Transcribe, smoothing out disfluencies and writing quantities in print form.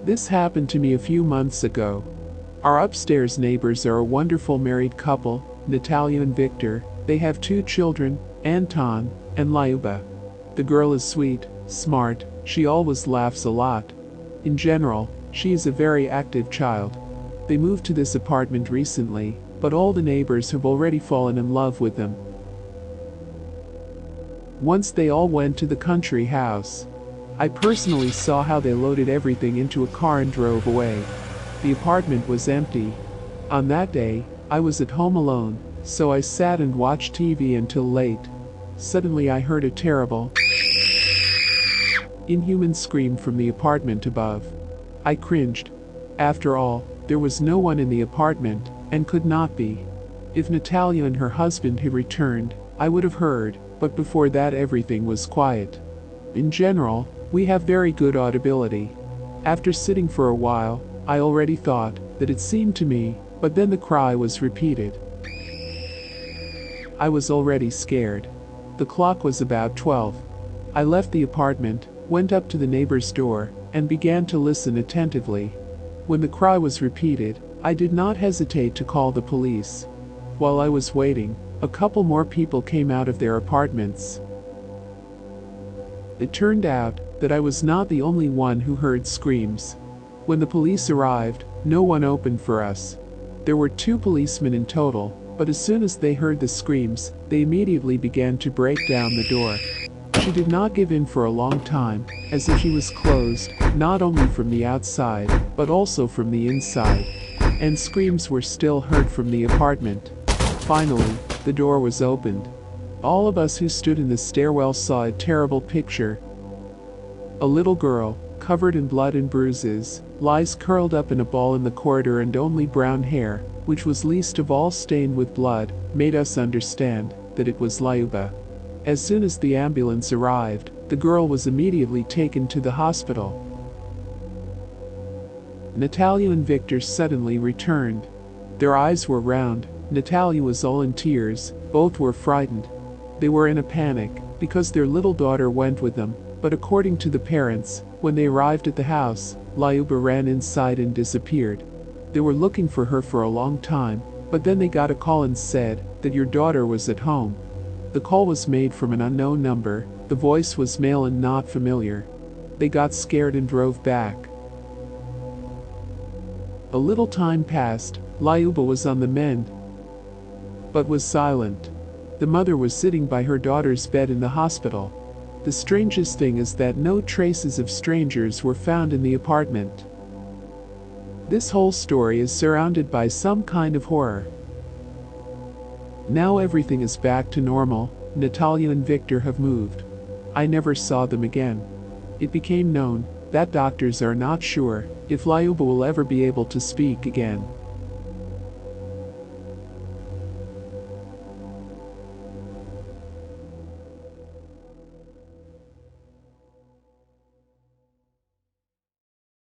This happened to me a few months ago. Our upstairs neighbors are a wonderful married couple, Natalia and Victor. They have 2 children, Anton and Lyuba. The girl is sweet, smart, she always laughs a lot. In general, she is a very active child. They moved to this apartment recently, but all the neighbors have already fallen in love with them. Once they all went to the country house. I personally saw how they loaded everything into a car and drove away. The apartment was empty. On that day, I was at home alone, so I sat and watched TV until late. Suddenly I heard a terrible, inhuman scream from the apartment above. I cringed. After all, there was no one in the apartment, and could not be. If Natalia and her husband had returned, I would have heard, but before that everything was quiet. In general, we have very good audibility. After sitting for a while, I already thought that it seemed to me, but then the cry was repeated. I was already scared. The clock was about 12. I left the apartment, went up to the neighbor's door, and began to listen attentively. When the cry was repeated, I did not hesitate to call the police. While I was waiting, a couple more people came out of their apartments. It turned out that I was not the only one who heard screams. When the police arrived, no one opened for us. There were 2 policemen in total, but as soon as they heard the screams, they immediately began to break down the door. She did not give in for a long time, as if she was closed, not only from the outside, but also from the inside. And screams were still heard from the apartment. Finally, the door was opened. All of us who stood in the stairwell saw a terrible picture. A little girl, covered in blood and bruises, lies curled up in a ball in the corridor, and only brown hair, which was least of all stained with blood, made us understand that it was Lyuba. As soon as the ambulance arrived, the girl was immediately taken to the hospital. Natalia and Victor suddenly returned. Their eyes were round. Natalia was all in tears, both were frightened. They were in a panic, because their little daughter went with them, but according to the parents, when they arrived at the house, Lyuba ran inside and disappeared. They were looking for her for a long time, but then they got a call and said that your daughter was at home. The call was made from an unknown number, the voice was male and not familiar. They got scared and drove back. A little time passed. Lyuba was on the mend, but was silent. The mother was sitting by her daughter's bed in the hospital. The strangest thing is that no traces of strangers were found in the apartment. This whole story is surrounded by some kind of horror. Now everything is back to normal. Natalia and Victor have moved. I never saw them again. It became known that doctors are not sure if Lyuba will ever be able to speak again.